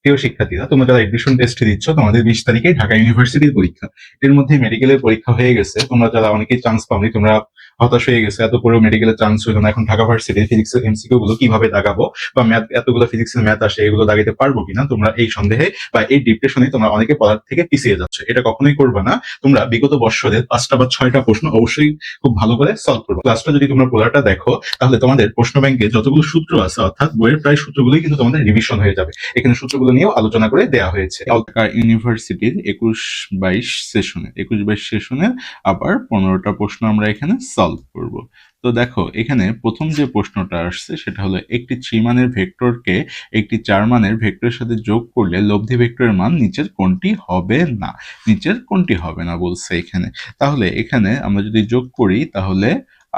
প্রিয় শিক্ষার্থীরা, তোমরা যারা এডমিশন টেস্ট দিচ্ছ, তোমাদের 20 তারিখে ঢাকা ইউনিভার্সিটির পরীক্ষা। এর মধ্যে মেডিকেলের পরীক্ষা হয়ে গেছে। তোমরা যারা অনেকেই চান্স পাওনি, তোমরা হতাশ হয়ে গেছে, এত পরেও মেডিকেলের চান্স হইলো না। এখন ঢাকা ভার্সিটির ফিজিক্স এর এমসিকিউ গুলো কিভাবে দাগাবো, বা ম্যাথ, এতগুলো ফিজিক্সের ম্যাথ আসে, এগুলো দাগাইতে পারবো কিনা, তোমরা এই সন্দেহে বা এই ডিপ্রেশনে তোমরা অনেকে পড়ার থেকে পিছিয়ে যাচ্ছ। এটা কখনোই করবে না। তোমরা বিগত বর্ষের 5টা বা 6টা প্রশ্ন অবশ্যই খুব ভালো করে সলভ করবে। ক্লাসটা যদি তোমরা পুরোটা দেখো, তাহলে তোমাদের প্রশ্ন ব্যাংকে যতগুলো সূত্র আছে, অর্থাৎ বইয়ের প্রায় সূত্রগুলোই কিন্তু তোমাদের রিভিশন হয়ে যাবে। এখানে সূত্রগুলো নিয়েও আলোচনা করে দেওয়া হয়েছে। ঢাকা ইউনিভার্সিটির 21-22 সেশনের আবার 15টা প্রশ্ন আমরা এখানে সলভ করব। তো দেখো, এখানে প্রথম যে প্রশ্নটা আসছে সেটা হলো, একটি 3 মানের ভেক্টরকে একটি 4 মানের ভেক্টরের সাথে যোগ করলে লব্ধি ভেক্টরের মান নিচের কোনটি হবে না। নিচের কোনটি হবে না বলছে এখানে। তাহলে এখানে আমরা যদি যোগ করি, তাহলে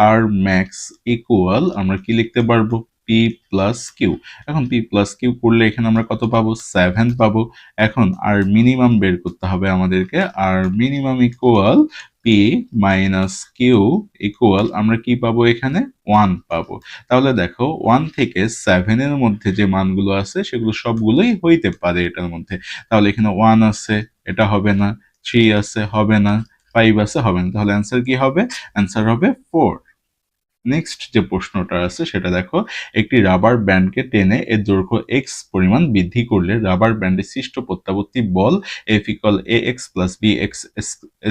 আর ম্যাক্স ইকুয়াল আমরা কি লিখতে পারবো, পি প্লাস কিউ। এখন পি প্লাস কিউ করলে এখানে আমরা কত পাবো, 7 পাবো। এখন আর মিনিমাম বের করতে হবে আমাদেরকে। আর minimum equal P minus Q equal আমরা কি পাবো, এখানে 1 পাবো। তাহলে দেখো, 1 থেকে 7 এর মধ্যে যে মানগুলো আছে সেগুলো সবগুলোই হইতে পারে এটার মধ্যে। তাহলে এখানে 1 আছে, এটা হবে না। 3 আছে, হবে না। 5 আছে, হবে না। তাহলে অ্যান্সার কি হবে, অ্যান্সার হবে 4। নেক্সট যে প্রশ্নটা আছে সেটা দেখো, একটি রাবার ব্যান্ডকে টেনে এর দৈর্ঘ্য এক্স পরিমাণ বৃদ্ধি করলে রাবার ব্যান্ডের সৃষ্ট প্রত্যাবর্তী বল F equal A X plus B X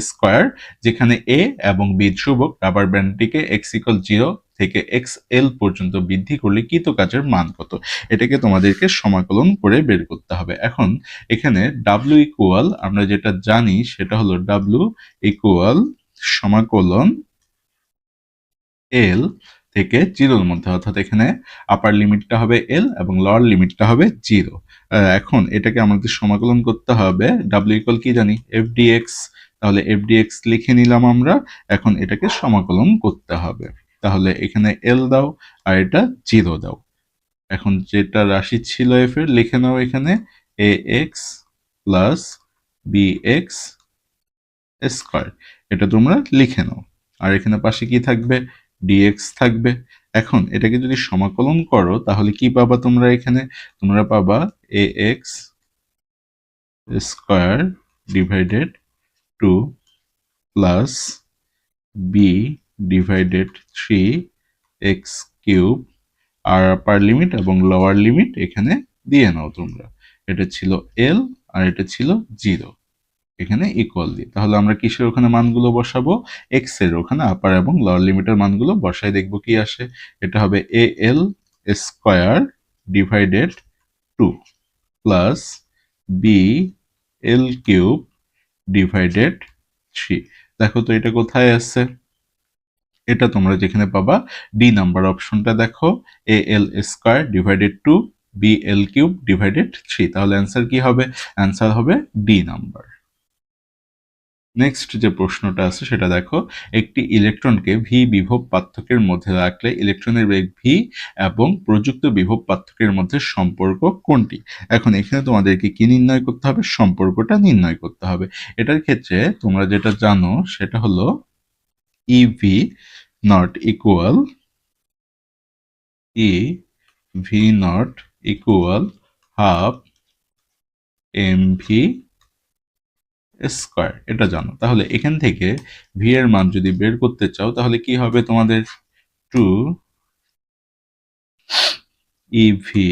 square, যেখানে এ এবং বি ধ্রুবক, রাবার ব্যান্ডটিকে এক্স ইকুয়াল 0 থেকে এক্স এল পর্যন্ত বৃদ্ধি করলে কৃত কাজের মান কত। এটাকে তোমাদেরকে সমাকলন করে বের করতে হবে। এখন এখানে ডাব্লিউ ইকুয়াল আমরা যেটা জানি সেটা হলো ডাব্লিউ ইকুয়াল সমাকলন এল থেকে 0-র মধ্যে, অর্থাৎ এখানে আপার লিমিটটা হবে এল এবং লোয়ার লিমিটটা হবে 0। এখন এটাকে আমাদের সমাকলন করতে হবে। ডাব্লিউ ইকুয়াল কি জানি, এফ ডি এক্স। তাহলে এফ ডি এক্স লিখে নিলাম আমরা। এখন এটাকে সমাকলন করতে হবে। তাহলে এখানে এল দাও আর এটা 0 দাও। এখন যেটা রাশি ছিল এফ এর লিখে নাও, এখানে A X plus B X square, এটা তোমরা লিখে নাও। আর এখানে পাশে কি থাকবে, ডিএক্স থাকবে। এখন এটাকে যদি সমাকলন করো তাহলে কি পাবা তোমরা, এখানে তোমরা পাবা A X square divided 2 plus B divided 3 X cube. আর আপার লিমিট এবং লোয়ার লিমিট এখানে দিয়ে নাও তোমরা। এটা ছিল এল আর এটা ছিল 0, এখানে ইকুয়াল দিয়ে। তাহলে আমরা কিসের ওখানে মানগুলো বসাবো, এক্স এর ওখানে আপার এবং লোয়ার লিমিটের মানগুলো বসাই, দেখবো কি আসে। এটা হবে A L square divided 2 plus B L cube divided 3। দেখো তো এটা কোথায় আছে, এটা তোমরা যেখানে পাবা ডি নাম্বার অপশনটা দেখো, A L square divided 2 B L cube divided 3। তাহলে অ্যান্সার কি হবে, অ্যান্সার হবে ডি নাম্বার। নেক্সট যে প্রশ্নটা আছে সেটা দেখো, একটি ইলেকট্রনকে ভি বিভব পার্থক্যের মধ্যে রাখলে ইলেকট্রনের বেগ ভি এবং প্রযুক্ত বিভব পার্থক্যের মধ্যে সম্পর্ক কোনটি। এখন এখানে তোমাদেরকে কি নির্ণয় করতে হবে, সম্পর্কটা নির্ণয় করতে হবে। এটার ক্ষেত্রে তোমরা যেটা জানো সেটা হলো EV naught equal half M V square, এটা জানো। তাহলে এখান থেকে ভি এর মান যদি বের করতে চাও তাহলে কি হবে তোমাদের, 2 ইভি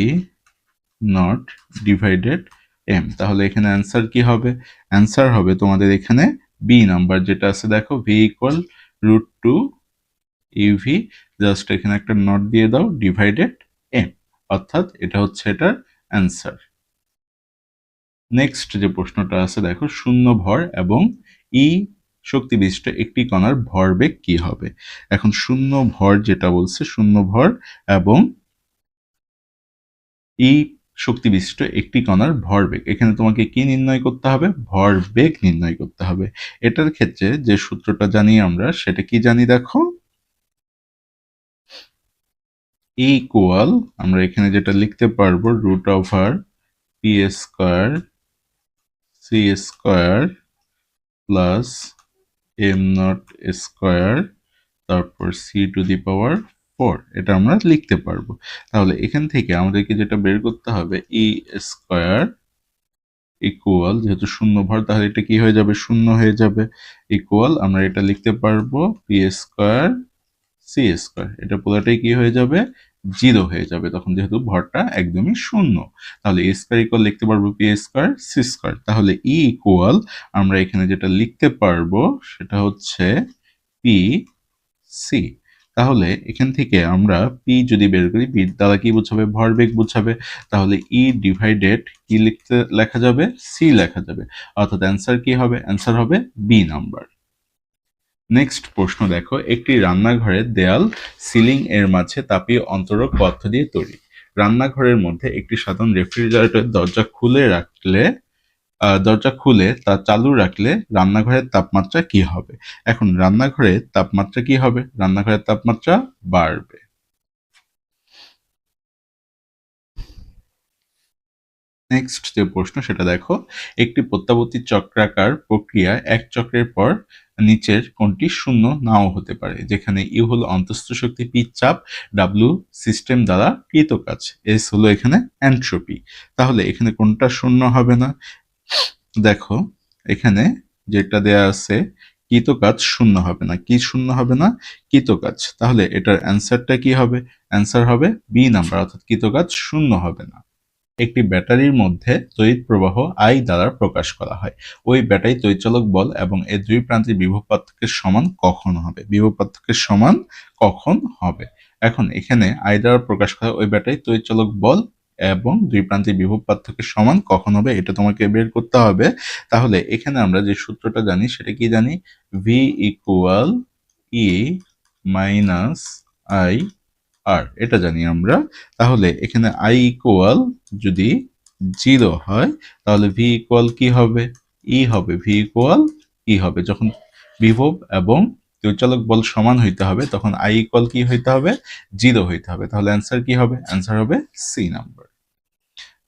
নট ডিভাইডেড এম। তাহলে এখানে অ্যান্সার কি হবে, অ্যান্সার হবে তোমাদের এখানে বি নাম্বার যেটা আছে দেখো, ভি ইকুয়াল √2 ইভি, জাস্ট এখানে একটা নট দিয়ে দাও, ডিভাইডেড এম, অর্থাৎ এটা হচ্ছে এটার অ্যান্সার। নেক্সট যে প্রশ্নটা আছে দেখো, শূন্য ভর এবং ই শক্তি বিশিষ্ট একটি কণার ভরবেগ কি হবে। এখন শূন্য ভর যেটা বলছে, শূন্য ভর এবং ই শক্তি বিশিষ্ট একটি কণার ভরবেগ, এখানে তোমাকে কি নির্ণয় করতে হবে, ভরবেগ নির্ণয় করতে হবে। এটার ক্ষেত্রে যে সূত্রটা জানি আমরা সেটা কি জানি দেখো, ইকুয়াল আমরা এখানে যেটা লিখতে পারবো √P square C square plus M naught square তারপর c⁴, এটা আমরা লিখতে পারবো। তাহলে এখান থেকে আমাদেরকে যেটা বের করতে হবে, ই স্কোয়ার ইকুয়াল, যেহেতু শূন্য ভর তাহলে এটা কি হয়ে যাবে, শূন্য হয়ে যাবে। ইকুয়াল আমরা এটা লিখতে পারবো পি স্কোয়ার সি স্কোয়ার, এটা পুরোটাই কি হয়ে যাবে, জিরো হয়ে যাবে তখন, যেহেতু ভরটা একদমই শূন্য। তাহলে এ স্কোয়ার ইকুয়াল লিখতে পারবো পি স্কোয়ার সি স্কোয়ার। তাহলে ই ইকুয়াল আমরা এখানে যেটা লিখতে পারবো সেটা হচ্ছে পি সি। তাহলে এখান থেকে আমরা পি যদি বের করি, পি দ্বারা কি বোঝাবে, ভরবেগ বোঝাবে। তাহলে ই ডিভাইডেড কি লেখা যাবে, সি লেখা যাবে। অর্থাৎ অ্যান্সার কি হবে, অ্যান্সার হবে বি নাম্বার। নেক্সট প্রশ্ন দেখো, একটি রান্নাঘরের দেয়াল সিলিং এর মাঝে তাপীয় অন্তরক পদার্থ দিয়ে তৈরি। রান্নাঘরের মধ্যে একটি সাধারণ রেফ্রিজারেটর দরজা খুলে তা চালু রাখলে রান্নাঘরের তাপমাত্রা কি হবে? এখন রান্নাঘরের তাপমাত্রা কি হবে, রান্নাঘরের তাপমাত্রা বাড়বে। নেক্সট যে প্রশ্ন সেটা দেখো, একটি প্রত্যাবর্তী চক্রাকার প্রক্রিয়া এক চক্রের পর নিচের কোনটি শূন্য নাও হতে পারে, যেখানে ইউ হলো অন্তঃস্থ শক্তি, পি চাপ, ডাব্লিউ সিস্টেম দ্বারা কৃত কাজ, এস হলো এখানে এন্ট্রপি। তাহলে এখানে কোনটা শূন্য হবে না, দেখো এখানে যেটা দেয়া আছে কৃত কাজ শূন্য হবে না, কি শূন্য হবে না, কৃত কাজ। তাহলে এটার অ্যান্সারটা কি হবে, অ্যান্সার হবে বি নাম্বার, অর্থাৎ কৃত কাজ শূন্য হবে না। একটি ব্যাটারির মধ্যে তড়িৎ প্রবাহ I দ্বারা প্রকাশ করা হয়। ওই ব্যাটারি তড়িৎচালক বল এবং এর দুই প্রান্তের বিভব পার্থক্যের সমান কখন হবে, বিভব পার্থক্যের সমান কখন হবে। এখন এখানে I দ্বারা প্রকাশ করা ওই ব্যাটারি তড়িৎচালক বল এবং দুই প্রান্তের বিভব পার্থক্যের সমান কখন হবে, এটা তোমাকে বের করতে হবে। তাহলে এখানে আমরা যে সূত্রটা জানি সেটা কি জানি, V equal E minus I আর, এটা জানি আমরা। তাহলে এখানে I ইকুয়াল যদি 0 হয় তাহলে V ইকুয়াল কি হবে, E হবে, V ইকুয়াল E হবে। যখন বিভব এবং তড়িৎচালক বল সমান হইতে হবে তখন I ইকুয়াল কি হইতে হবে, 0 হইতে হবে। তাহলে অ্যান্সার কি হবে, অ্যান্সার হবে সি নাম্বার।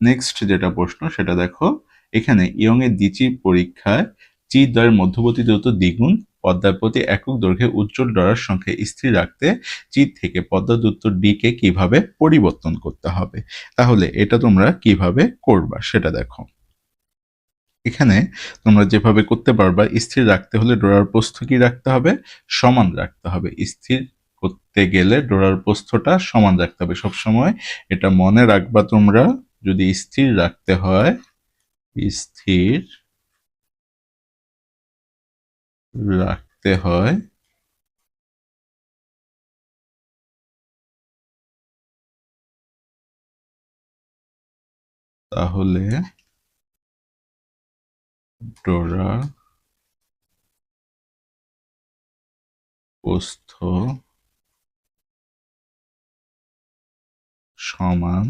নেক্সট যেটা প্রশ্ন সেটা দেখো, এখানে ইয়ং এর দ্বিচি পরীক্ষায় চি দ্বয়ের মধ্যবর্তী দূরত্ব দ্বিগুণ, পর্দার প্রতি একক দৈর্ঘ্যে উজ্জ্বল ডলার সংখ্যা স্থির রাখতে চি থেকে পর্দা দূরত্ব ডি কে কিভাবে পরিবর্তন করতে হবে। তাহলে এটা তোমরা কিভাবে করবা সেটা দেখো। এখানে তোমরা যেভাবে করতে পারবা, স্থির রাখতে হলে ডোরার প্রস্থ কি রাখতে হবে, সমান রাখতে হবে। স্থির করতে গেলে ডোরার প্রস্থটা সমান রাখতে হবে সবসময়, এটা মনে রাখবা তোমরা। যদি স্থির রাখতে হয়, স্থির রাখতে হয় তাহলে ডোরা প্রস্থ সমান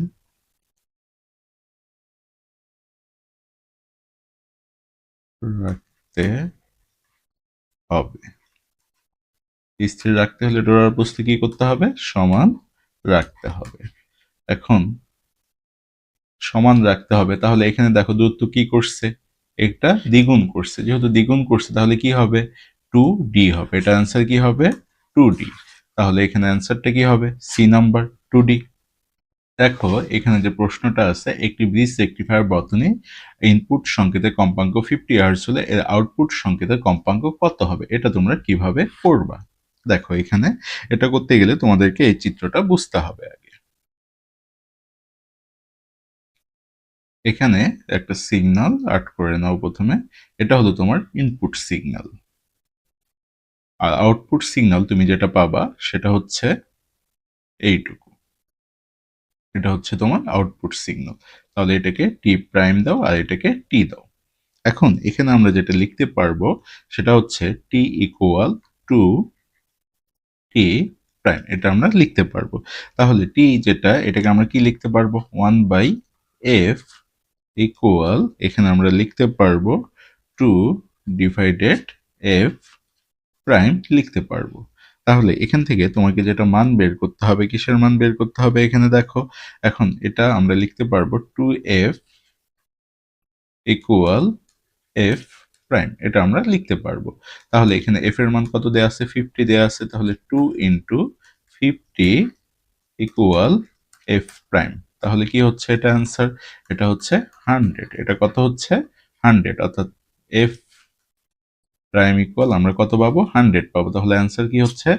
রাখতে হবে। স্থির রাখতে হলে ডোরার প্রস্থ কি করতে হবে, সমান রাখতে হবে। এখন সমান রাখতে হবে, তাহলে এখানে দেখো দূরত্ব কি করছে, একটা দ্বিগুণ করছে, যেহেতু দ্বিগুণ করছে তাহলে কি হবে, 2d হবে। এটা অ্যান্সার কি হবে, 2d। তাহলে এখানে অ্যান্সারটা কি হবে, সি নাম্বার, 2d। দেখো এখানে যে প্রশ্নটা আছে, একটি ব্রিজ রেকটিফায়ার বর্তনী ইনপুট সংকেতের কম্পাঙ্ক 50 হার্টজ হলে এর আউটপুট সংকেতের কম্পাঙ্ক কত হবে, এটা তোমরা কিভাবে করবা। দেখো এখানে এটা করতে গেলে তোমাদেরকে এই চিত্রটা বুঝতে হবে আগে। এখানে একটা সিগন্যাল আর্ট করে নাও প্রথমে, এটা হলো তোমার ইনপুট সিগন্যাল, আর আউটপুট সিগন্যাল তুমি যেটা পাবা সেটা হচ্ছে এইটুকু, এটা হচ্ছে তোমার আউটপুট সিগন্যাল। তাহলে এটাকে টি প্রাইম দাও আর এটাকে টি দাও। এখন এখানে আমরা যেটা লিখতে পারবো সেটা হচ্ছে T equal to T prime, এটা আমরা লিখতে পারবো। তাহলে টি যেটা, এটাকে আমরা কি লিখতে পারবো, 1/f ইকুয়াল, এখানে আমরা লিখতে পারবো 2 ডিভাইডেড f প্রাইম লিখতে পারবো। তাহলে এখান থেকে তোমাকে যেটা মান বের করতে হবে, কিসের মান বের করতে হবে, এখানে দেখো। এখন এটা আমরা লিখতে পারবো 2f ইকুয়াল f প্রাইম, এটা আমরা লিখতে পারবো। তাহলে এখানে f এর মান কত দেয়া আছে, 50 দেয়া আছে। তাহলে 2 ইন্টু 50 ইকুয়াল f প্রাইম। তাহলে কি হচ্ছে এটা অ্যান্সার? এটা হচ্ছে 100। এটা কত হচ্ছে? 100, অর্থাৎ এফ প্রাইম ইকুয়াল আমরা কত পাবো? 100 পাবো। তাহলে অ্যান্সার কি হচ্ছে?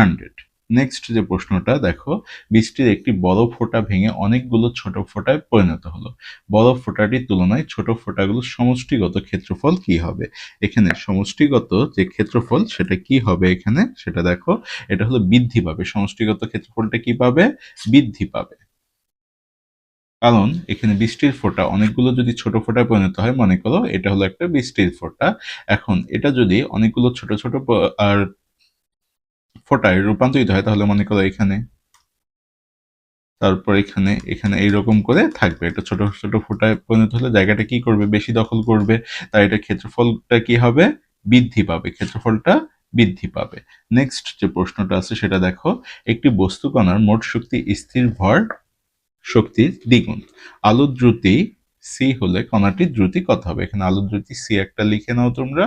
100। নেক্সট যে প্রশ্নটা দেখো, বৃষ্টির একটি বড় ফোঁটা ভেঙে অনেকগুলো ছোট ফোঁটায় পরিণত হলো। বড় ফোঁটাটির তুলনায় ছোট ফোঁটাগুলোর সমষ্টিগত ক্ষেত্রফল কি হবে? এখানে সমষ্টিগত যে ক্ষেত্রফল সেটা কি হবে এখানে সেটা দেখো, এটা হলো বৃদ্ধি পাবে। সমষ্টিগত ক্ষেত্রফলটা কি পাবে? বৃদ্ধি পাবে। কারণ এখানে বৃষ্টির ফোঁটা অনেকগুলো যদি ছোট ফোঁটায় পরিণত হয়, মনে করো এটা হলো একটা বৃষ্টির ফোঁটা, এখন এটা যদি অনেকগুলো ছোট ছোট আর ফোঁটায় রূপান্তরিত হয়, তাহলে মনে করো এখানে, তারপর এখানে, এখানে এইরকম করে থাকবে। এটা ছোট ছোট ফোঁটায় পরিণত হলে জায়গাটা কি করবে? বেশি দখল করবে, তাই এটা ক্ষেত্রফলটা কি হবে? বৃদ্ধি পাবে, ক্ষেত্রফলটা বৃদ্ধি পাবে। নেক্সট যে প্রশ্নটা আছে সেটা দেখো, একটি বস্তু কণার মোট শক্তি স্থির ভর শক্তির দ্বিগুণ। আলোর দ্রুতি সি হলে কণাটির দ্রুতি কত হবে? এখানে আলোর দ্রুতি সি একটা লিখে নাও তোমরা।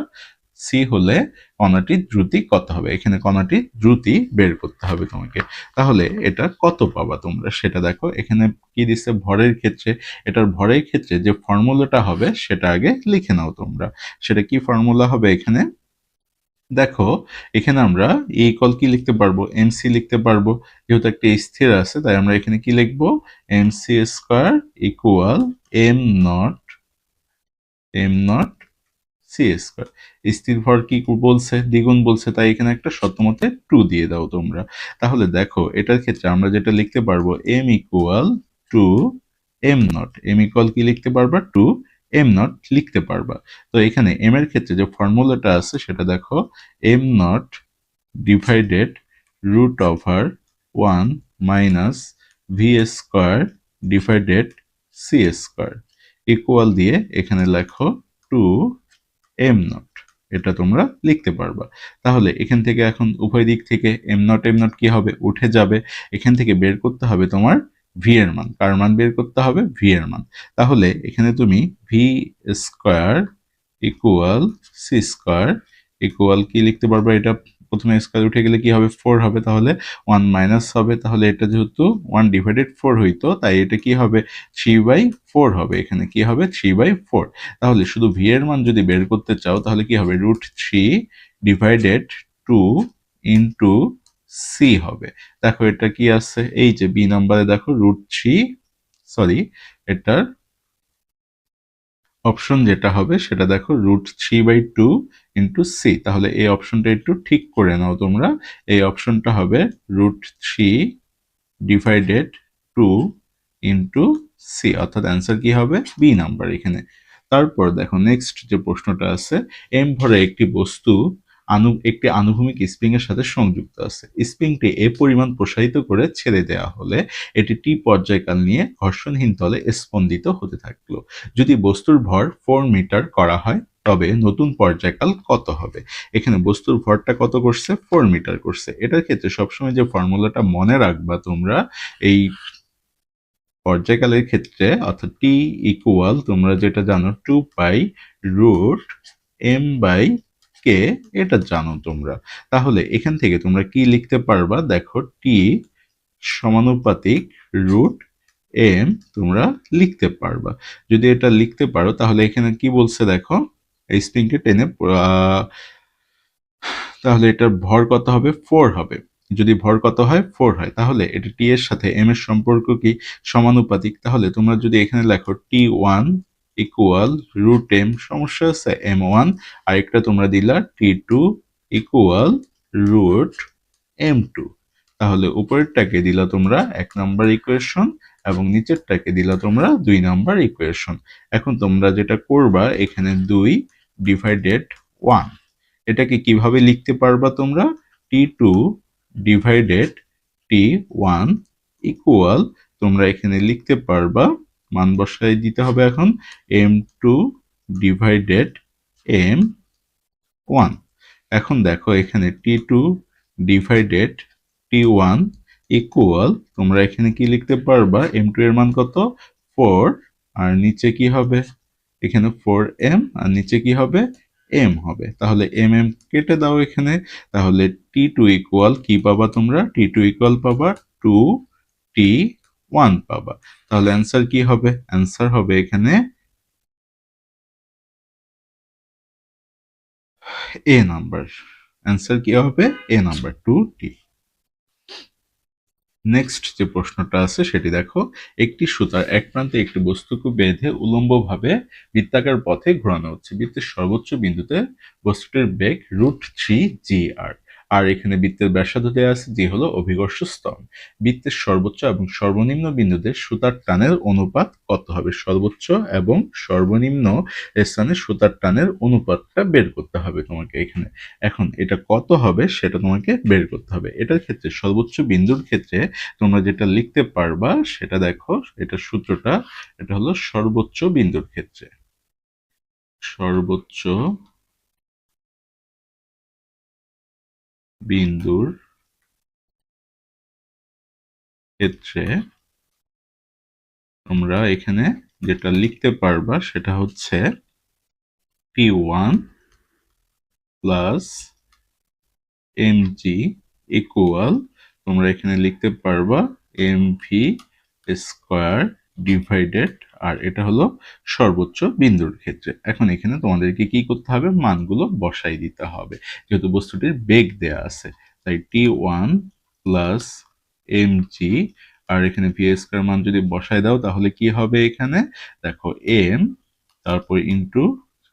সি হলে কণাটির দ্রুতি কত হবে? এখানে কণাটির দ্রুতি বের করতে হবে তোমাকে। তাহলে এটা কত পাবা তোমরা সেটা দেখো। এখানে কি দিচ্ছে? ভরের ক্ষেত্রে। এটার ভরের ক্ষেত্রে যে ফর্মুলাটা হবে সেটা আগে লিখে নাও তোমরা। সেটা কি ফর্মুলা হবে এখানে? দেখো, এখানে আমরা এ ইকুয়াল কি লিখতে পারবো? এমসি লিখতে পারবো। যেহেতু একটা স্থির আছে তাই আমরা এখানে কি লিখবো? MC square equal M naught C square. স্থির ভর কি বলছে? দ্বিগুণ বলছে, তাই এখানে একটা শর্তমতে 2 দিয়ে দাও তোমরা। তাহলে দেখো এটার ক্ষেত্রে আমরা যেটা লিখতে পারবো, M equal to M naught. M equal কি লিখতে পারবা? 2 এম নট লিখতে পারবা। তো এখানে এম এর ক্ষেত্রে যে ফর্মুলাটা আছে সেটা দেখো, M naught divided root over 1 minus V square divided C square equal দিয়ে এখানে লেখো 2 এম নট। এটা তোমরা লিখতে পারবা। তাহলে এখান থেকে এখন উভয় দিক থেকে এম নট কি হবে? উঠে যাবে। এখান থেকে বের করতে হবে তোমার ভি এর মান। কার মান বের করতে হবে? ভি এর মান। তাহলে এখানে তুমি V square equal C square equal কি লিখতে পারবা? এটা প্রথমে স্কয়ার উঠে গেলে কি হবে? 4 হবে। তাহলে 1 মাইনাস হবে। তাহলে এটা যেহেতু 1 ডিভাইডেড 4 হইতো, তাই এটা কি হবে? 3/4 হবে। এখানে কি হবে? 3/4। তাহলে শুধু ভি এর মান যদি বের করতে চাও তাহলে কি হবে? √3 ডিভাইডেড 2 ইন্টু সি হবে। দেখো এটা কি আছে? এই যে বি নাম্বারে দেখো √3, সরি, এটার অপশন যেটা হবে সেটা দেখো √3/2 ইন্টু সি। তাহলে এই অপশনটা একটু ঠিক করে নাও তোমরা। এই অপশনটা হবে √3 ডিভাইডেড 2 ইন্টু সি, অর্থাৎ অ্যান্সার কি হবে? বি নাম্বার এখানে। তারপর দেখো নেক্সট যে প্রশ্নটা আছে, এম ভরে একটি বস্তু একটি আনুভূমিক স্প্রিং এর সাথে সংযুক্ত আছে। স্প্রিংটি এ পরিমাণ প্রসারিত করে ছেড়ে দেওয়া হলে এটি টি পর্যায়কাল নিয়ে ঘর্ষণহীন তলে স্পন্দিত হতে থাকলো। যদি বস্তুর ভর 4 মিটার করা হয় তবে নতুন পর্যায়কাল কত হবে? এখানে বস্তুর ভরটা কত করছে? 4 মিটার করছে। এটার ক্ষেত্রে সবসময় যে ফর্মুলাটা মনে রাখবা তোমরা, এই পর্যায়কালের ক্ষেত্রে অর্থাৎ টি ইকুয়াল তোমরা যেটা জানো 2π√m/k, এটা জানো তোমরা। তাহলে এখান থেকে তোমরা কি লিখতে পারবা? দেখো টি সমানুপাতিক √m তোমরা লিখতে পারবা। যদি এটা লিখতে পারো তাহলে এখানে কি বলছে দেখো, এই স্প্রিংকে টেনে তাহলে এটার ভর কত হবে? 4 হবে। যদি ভর কত হয়? 4 হয়। তাহলে এটা টি এর সাথে এম এর সম্পর্ক কি? সমানুপাতিক। তাহলে তোমরা যদি এখানে লেখো T1 ইকুয়াল √m, সমস্যা আছে? M1, আরেকটা তোমরা দিলা T2 ইকুয়াল √m2। তাহলে উপরেরটাকে দিলা তোমরা 1 নাম্বার ইকুয়েশন এবং নিচেরটাকে দিলা তোমরা 2 নাম্বার ইকুয়েশন। এখন তোমরা যেটা করবা, এখানে 2 ডিভাইডেড 1, এটাকে কিভাবে লিখতে পারবা তোমরা? T2 ডিভাইডেড T1 ইকুয়াল তোমরা এখানে লিখতে পারবা, মান বসায় দিতে হবে এখন, M2 ডিভাইডেড M1। এখন দেখো এখানে T2 ডিভাইডেড T1 ইকুয়াল তোমরা এখানে কি লিখতে পারবা? M2 এর মান কত? 4, আর নিচে কি হবে? এখানে 4m, আর নিচে কি হবে? m হবে। তাহলে m কেটে দাও এখানে। তাহলে T2 ইকুয়াল কি পাবা তোমরা? T2 ইকুয়াল পাবা 2T1 1 পাবা। তাহলে অ্যান্সার কি হবে? অ্যান্সার হবে এখানে এ নাম্বার। অ্যান্সার কি হবে? এ নাম্বার 2D। নেক্সট যে প্রশ্নটা আছে সেটি দেখো, একটি সুতার এক প্রান্তে একটি বস্তুকে বেঁধে উলম্বভাবে বৃত্তাকার পথে ঘোরানো হচ্ছে। বৃত্তের সর্বোচ্চ বিন্দুতে বস্তুটির বেগ √3 g r। আর এখানে বৃত্তের ব্যাসার্ধ দেওয়া আছে, জি হলো অভিকর্ষ স্তম্ভ। বৃত্তের সর্বোচ্চ এবং সর্বনিম্ন বিন্দুতে সুতার টানের অনুপাত কত হবে? সর্বোচ্চ এবং সর্বনিম্ন স্থানে সুতার টানের অনুপাতটা বের করতে হবে তোমাকে এখানে। এখন এটা কত হবে সেটা তোমাকে বের করতে হবে। এটার ক্ষেত্রে সর্বোচ্চ বিন্দুর ক্ষেত্রে তোমরা যেটা লিখতে পারবা সেটা দেখো, এটা সূত্রটা, এটা হলো সর্বোচ্চ বিন্দুর ক্ষেত্রে। সর্বোচ্চ বিন্দুর ক্ষেত্রে তোমরা এখানে যেটা লিখতে পারবা সেটা হচ্ছে P1 প্লাস mg ইকুয়াল, তোমরা এখানে লিখতে পারবা mv স্কয়ার ডিভাইডেড, আর এটা হলো সর্বোচ্চ বিন্দুর ক্ষেত্রে। এখন এখানে তোমাদেরকে কি করতে হবে? মানগুলো বসাই দিতে হবে, যেহেতু বস্তুটির বেগ দেয়া আছে। তাই t1 প্লাস mg, আর এখানে v স্কয়ার মান যদি বসাই দাও তাহলে কি হবে? এখানে দেখো m, তারপর ইন্টু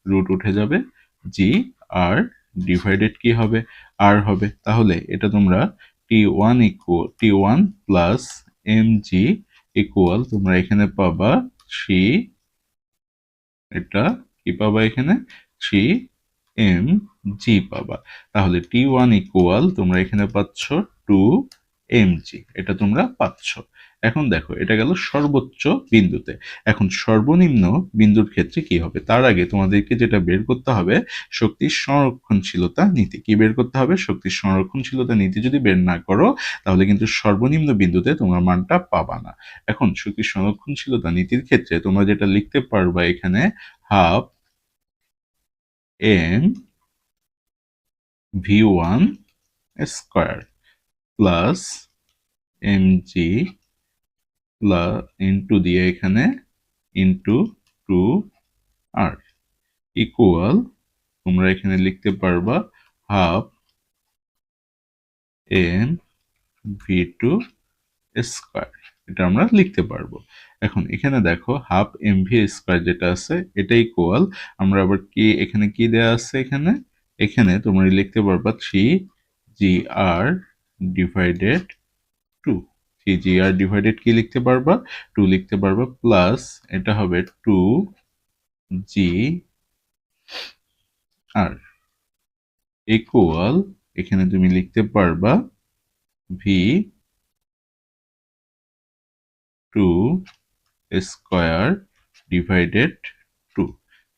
রুট উঠে যাবে, g, আর ডিভাইডেড কি হবে? আর হবে। তাহলে এটা তোমরা T1 প্লাস mg ইকুয়াল, তোমরা এখানে পাবা 3, এটা কি পাবা? এখানে 3mg পাবা। তাহলে T1 ইকুয়াল তোমরা এখানে পাচ্ছ 2mg, এটা তোমরা পাচ্ছ। এখন দেখো এটা গেল সর্বোচ্চ বিন্দুতে। এখন সর্বনিম্ন বিন্দুর ক্ষেত্রে কি হবে? তার আগে তোমাদেরকে যেটা বের করতে হবে, শক্তির সংরক্ষণশীলতা নীতি। কি বের করতে হবে? শক্তির সংরক্ষণশীলতা নীতি যদি বের না করো তাহলে কিন্তু সর্বনিম্ন বিন্দুতে তোমরা মানটা পাবা না। এখন শক্তির সংরক্ষণশীলতা নীতির ক্ষেত্রে তোমরা যেটা লিখতে পারবা এখানে half m v1 square plus mg into দিয়ে এখানে ইন্টু 2r ইকুয়াল, তোমরা এখানে লিখতে পারবা হাফ m v2 স্কয়ার। এটা আমরা লিখতে পারবো। এখন এখানে দেখো হাফ mv স্কয়ার যেটা আছে এটা ইকুয়াল, আমরা আবার কি এখানে কি দেয়া আছে? এখানে এখানে তোমরা লিখতে পারবা 3gr ডিভাইডেড 2। 3gr ডিভাইডেড কি লিখতে পারবা? 2 লিখতে পারবা, প্লাস এটা হবে 2g আর ইকুয়াল, এখানে তুমি লিখতে পারবা v2 স্কয়ার ডিভাইডেড 2।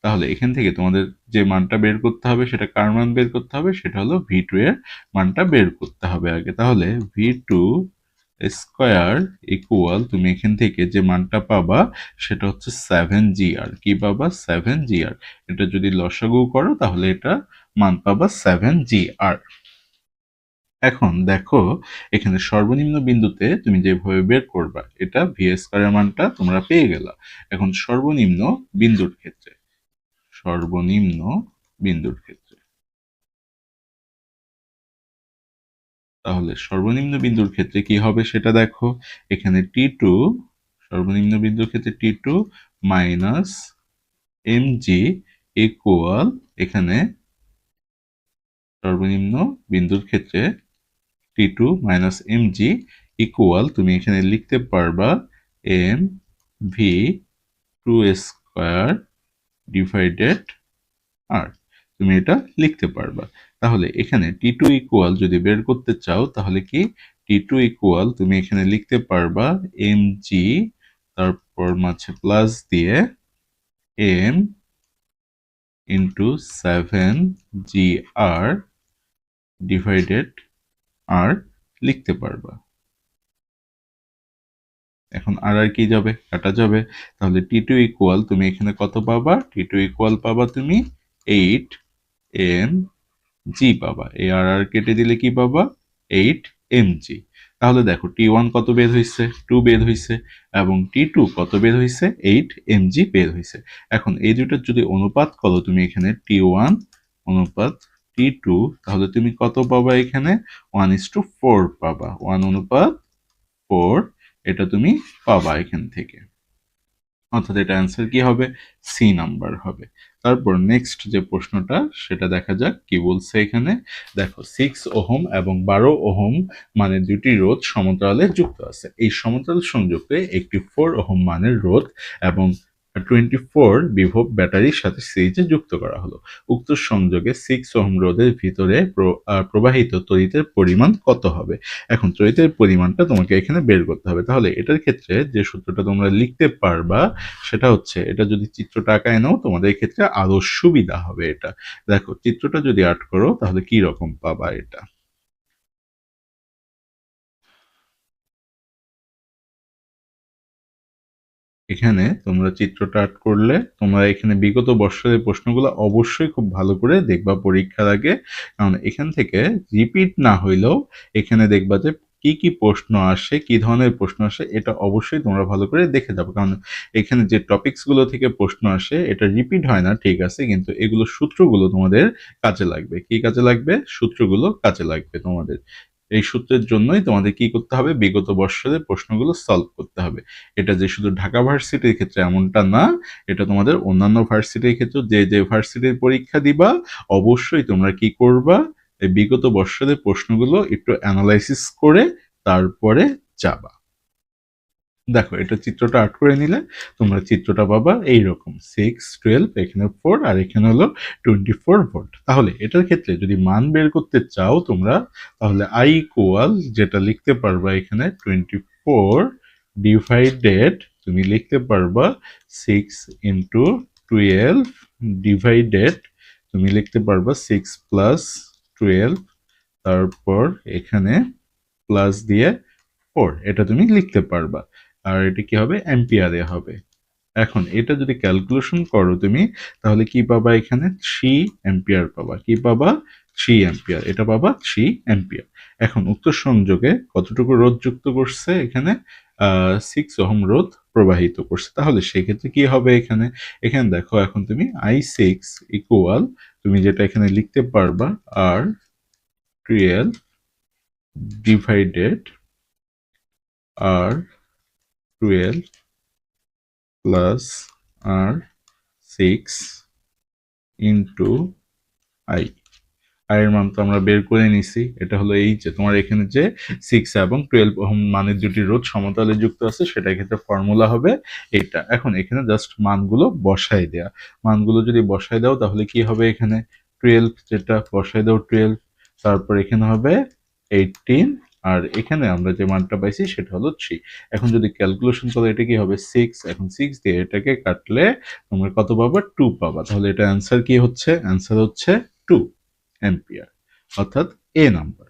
তাহলে এখান থেকে তোমাদের যে মানটা বের করতে হবে সেটা কার মান বের করতে হবে? সেটা হলো v2 এর মানটা বের করতে হবে আগে। তাহলে v2 স্কয়ার ইকুয়াল, তুমি এখান থেকে যে মানটা পাবা সেটা হচ্ছে 7gr। কি পাবা? 7gr। এটা যদি লসাগু করো তাহলে এটা মান পাবা 7gr। এখন দেখো এখানে সর্বনিম্ন বিন্দুতে তুমি যেভাবে বের করবা, এটা ভি স্কয়ারের মানটা তোমরা পেয়ে গেলা। এখন সর্বনিম্ন বিন্দুর ক্ষেত্রে, সর্বনিম্ন বিন্দুর ক্ষেত্রে, তাহলে সর্বনিম্ন বিন্দুর ক্ষেত্রে কি হবে সেটা দেখো। এখানে T2, সর্বনিম্ন বিন্দুর ক্ষেত্রে T2 মাইনাস mg ইকুয়াল, এখানে সর্বনিম্ন বিন্দুর ক্ষেত্রে T2 মাইনাস mg ইকুয়াল, তুমি এখানে লিখতে পারবা m v2 square divided r। তুমি এটা লিখতে পারবা। তাহলে এখানে T2 ইকুয়াল যদি বের করতে চাও তাহলে কি? T2 ইকুয়াল তুমি এখানে লিখতে পারবা mg, তারপর মাঝে প্লাস দিয়ে m into 7gr divided r লিখতে পারবা। এখন আর কি যাবে? কাটা যাবে। তাহলে T2 ইকুয়াল তুমি এখানে কত পাবা? T2 ইকুয়াল পাবা তুমি 8mg পাবা। এই আর কেটে দিলে কি পাবা? 8mg। তাহলে দেখো T1 কত বের হইছে, 2 বের হইছে, এবং T2 কত বের হইছে, 8 mg বের হইছে। এখন এই দুইটার যদি অনুপাত করো তুমি এখানে T1 অনুপাত T2, তাহলে তুমি কত পাবা এখানে 1:4 পাবা, 1 অনুপাত 4 এটা তুমি পাবা এখান থেকে। অর্থাৎ এটা অ্যান্সার কি হবে, সি নাম্বার হবে। তারপর নেক্সট যে প্রশ্নটা সেটা দেখা যাক কি বলছে এখানে। দেখো 6 ওহম এবং 12 ওহম মানে দুটি রোধ সমান্তরালে যুক্ত আছে। এই সমান্তরাল সংযোগে একটি 4 ওহম মানের রোধ এবং 24 বিভব ব্যাটারির সাথে সিরিজে যুক্ত করা হলো। উক্ত সংযোগে 6 ওহম রোধের ভিতরে প্রবাহিত তড়িতের পরিমাণ কত হবে। এখন তড়িতের পরিমাণটা তোমাকে এখানে বের করতে হবে। তাহলে এটার ক্ষেত্রে যে সূত্রটা তোমরা লিখতে পারবা সেটা হচ্ছে, এটা যদি চিত্রটা আঁকায় নাও তোমাদের ক্ষেত্রে আরো সুবিধা হবে। এটা দেখো চিত্রটা যদি আর্ট করো তাহলে কি রকম পাবা এটা। এখানে তোমরা চিত্রটা আর্ট করলে তোমরা এখানে বিগত বর্ষের প্রশ্নগুলো অবশ্যই খুব ভালো করে দেখবা পরীক্ষার আগে, কারণ এখান থেকে রিপিট না হইলেও এখানে দেখবা যে কি কি প্রশ্ন আসে, কি ধরনের প্রশ্ন আসে, এটা অবশ্যই তোমরা ভালো করে দেখে যাবে। কারণ এখানে যে টপিকস গুলো থেকে প্রশ্ন আসে এটা রিপিট হয় না ঠিক আছে, কিন্তু এগুলো সূত্রগুলো তোমাদের কাজে লাগবে। কি কাজে লাগবে, সূত্রগুলো কাজে লাগবে তোমাদের। এই সূত্রের জন্যই তোমাদের কি করতে হবে, বিগত বর্ষের প্রশ্নগুলো সলভ করতে হবে। এটা যে শুধু ঢাকা ভার্সিটির ক্ষেত্রে এমনটা না, এটা তোমাদের অন্যান্য ভার্সিটির ক্ষেত্রে যে যে ভার্সিটির পরীক্ষা দিবা অবশ্যই তোমরা কি করবা, এই বিগত বর্ষের প্রশ্নগুলো একটু অ্যানালাইসিস করে তারপরে যাবা। দেখো এটা চিত্রটা আর্ট করে নিলে তোমরা চিত্রটা পাবা এইরকম 6 12 এখানে 4 আর এখানে হলো 24 ভোল্ট। তাহলে এটার ক্ষেত্রে যদি মান বের করতে চাও তোমরা, তাহলে I ইকুয়াল যেটা লিখতে পারবা এখানে 24 ডিভাইডেড তুমি লিখতে পারবা 6 ইন্টু 12 ডিভাইডেড তুমি লিখতে পারবা 6 প্লাস 12, তারপর এখানে প্লাস দিয়ে 4 এটা তুমি লিখতে পারবা। আর এটা কি হবে, অ্যাম্পিয়ারে হবে। এখন এটা যদি ক্যালকুলেশন করো তুমি তাহলে কি পাবা, এখানে 3 অ্যাম্পিয়ার পাবা। কি পাবা, 3 অ্যাম্পিয়ার, এটা পাবা 3 অ্যাম্পিয়ার। এখন উক্ত সংযোগে কতটুকু রোধ যুক্ত করছে, এখানে 6 ওহম রোধ প্রবাহিত করছে। তাহলে সেক্ষেত্রে কি হবে এখানে, এখানে দেখো এখন তুমি I6 ইকুয়াল তুমি যেটা এখানে লিখতে পারবা R 12 divided R 12 plus R 6 into I. এর মান তো আমরা বের করে নিছি, এটা হলো এই যে তোমার এখানে যে 6 এবং 12 ওহম মানের দুটি রোধ সমতলে যুক্ত আছে সেটার ক্ষেত্রে ফর্মুলা হবে এটা। এখন এখানে জাস্ট মানগুলো বসাই দেয়া, মানগুলো যদি বসাই দাও তাহলে কি হবে, এখানে 12 যেটা বসাই দাও 12, তারপর এখানে হবে 18, আর এখানে আমরা যে মানটা পাইছি সেটা হলো 3। এখন যদি ক্যালকুলেশন করো এটা কি হবে 6, এখন 6 দিয়ে এটাকে কাটলে তোমরা কত পাবা, 2 পাবা। তাহলে এটা অ্যান্সার কি হচ্ছে, অ্যান্সার হচ্ছে 2 অ্যাম্পিয়ার, অর্থাৎ এ নাম্বার।